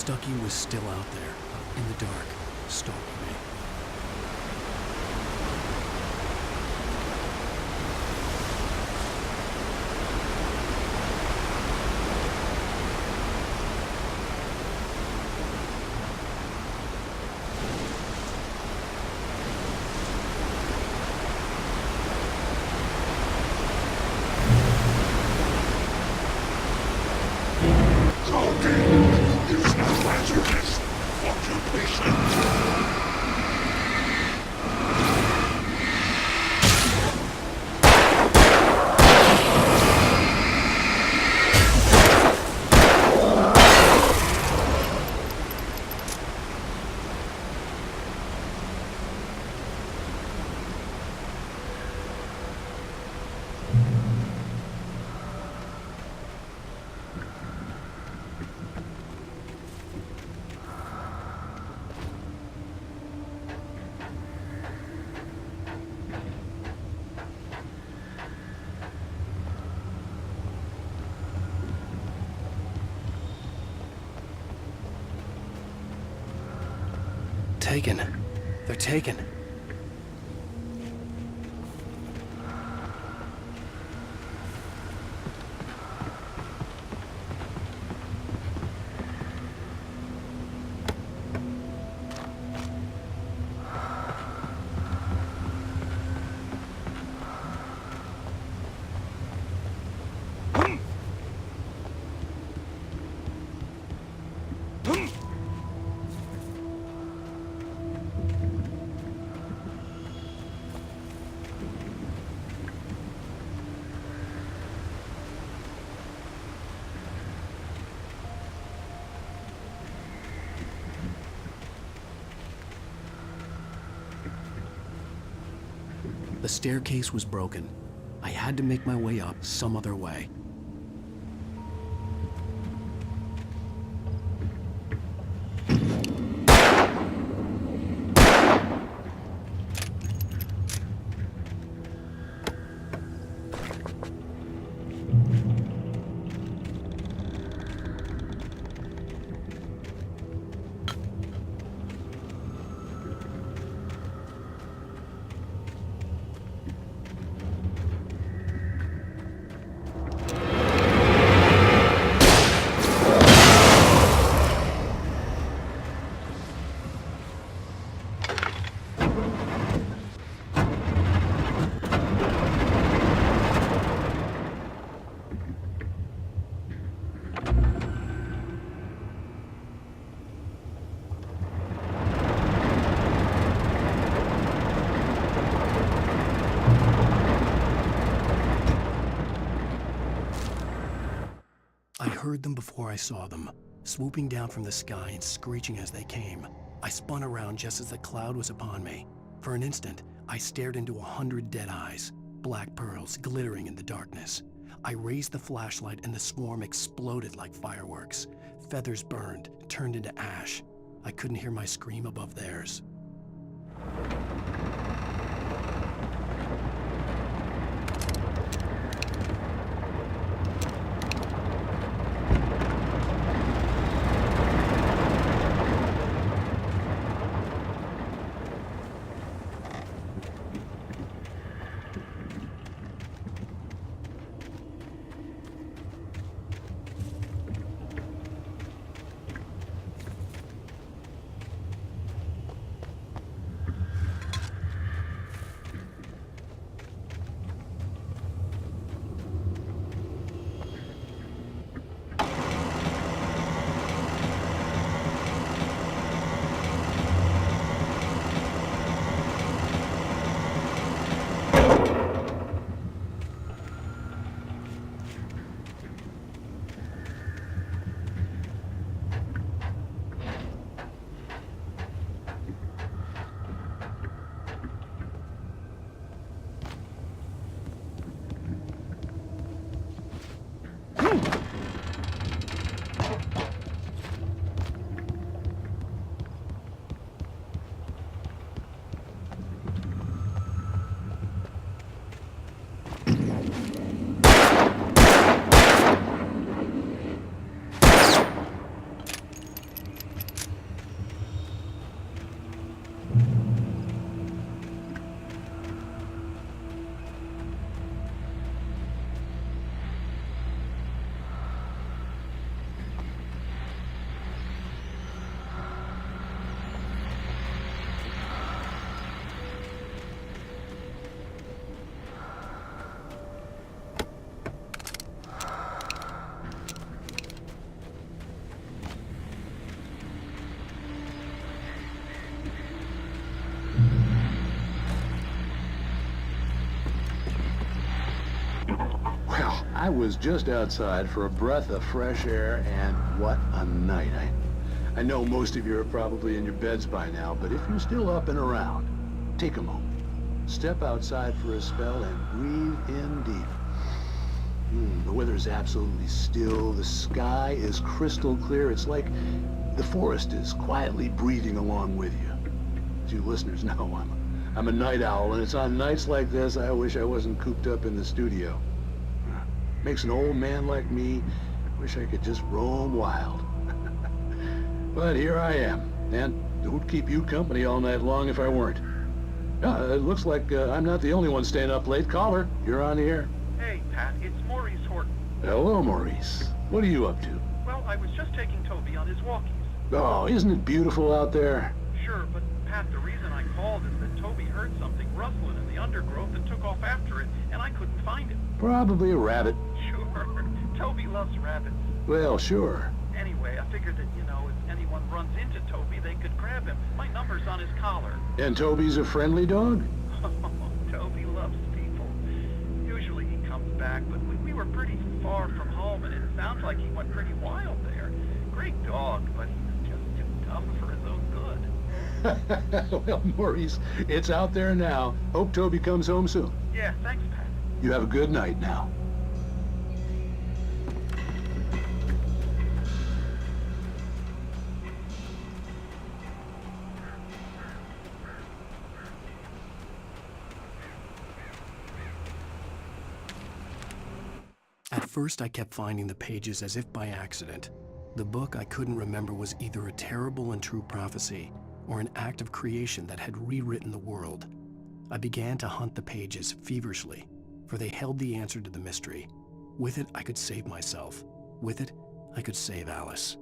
Stucky was still out there, in the dark, stalking me. Taken. They're taken. The staircase was broken. I had to make my way up some other way. I heard them before I saw them, swooping down from the sky and screeching as they came. I spun around just as the cloud was upon me. For an instant, I stared into 100 dead eyes, black pearls glittering in the darkness. I raised the flashlight and the swarm exploded like fireworks. Feathers burned, turned into ash. I couldn't hear my scream above theirs. I was just outside for a breath of fresh air, and what a night. I know most of you are probably in your beds by now, but if you're still up and around, take a moment. Step outside for a spell and breathe in deep. The weather's absolutely still. The sky is crystal clear. It's like the forest is quietly breathing along with you. As you listeners know, I'm a night owl, and it's on nights like this I wish I wasn't cooped up in the studio. Makes an old man like me wish I could just roam wild. But here I am, and it would keep you company all night long if I weren't. It looks like I'm not the only one staying up late. Caller, you're on the air. Hey, Pat, it's Maurice Horton. Hello, Maurice. What are you up to? Well, I was just taking Toby on his walkies. Oh, isn't it beautiful out there? Sure, but Pat, the reason I called is that Toby heard something rustling in the undergrowth and took off after it, and I couldn't find it. Probably a rabbit. Sure, Toby loves rabbits. Well, sure. Anyway, I figured that, if anyone runs into Toby, they could grab him. My number's on his collar. And Toby's a friendly dog? Toby loves people. Usually he comes back, but we were pretty far from home, and it sounds like he went pretty wild there. Great dog, but he's just too tough for his own good. Well, Maurice, it's out there now. Hope Toby comes home soon. Yeah, thanks, Pat. You have a good night now. At first, I kept finding the pages as if by accident. The book I couldn't remember was either a terrible and true prophecy or an act of creation that had rewritten the world. I began to hunt the pages feverishly, for they held the answer to the mystery. With it, I could save myself. With it, I could save Alice.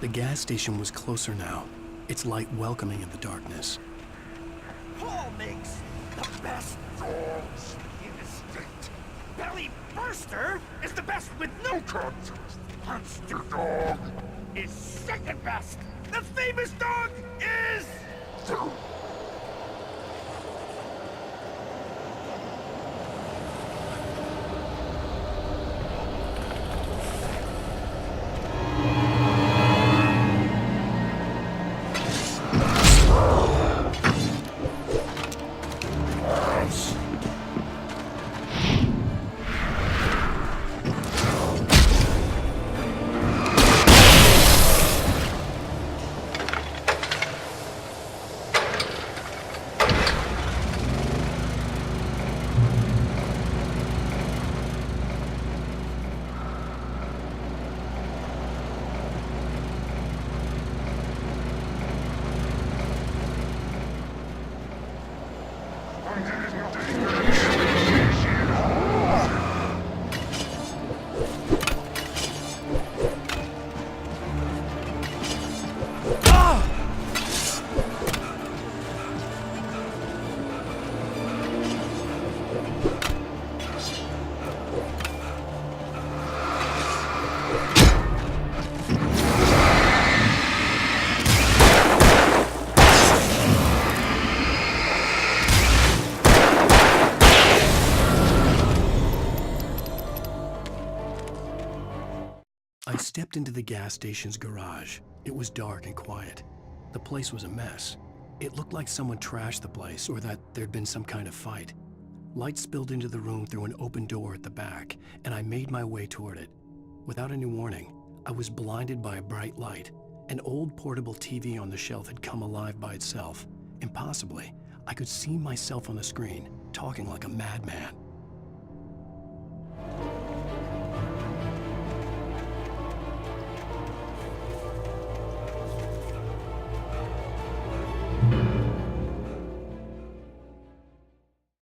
The gas station was closer now, its light welcoming in the darkness. Paul makes the best dogs in the state. Belly Burster is the best with no contest. Monster Dog is second best. The famous dog is... I stepped into the gas station's garage. It was dark and quiet. The place was a mess. It looked like someone trashed the place or that there'd been some kind of fight. Light spilled into the room through an open door at the back, and I made my way toward it. Without any warning, I was blinded by a bright light. An old portable TV on the shelf had come alive by itself. Impossibly, I could see myself on the screen, talking like a madman.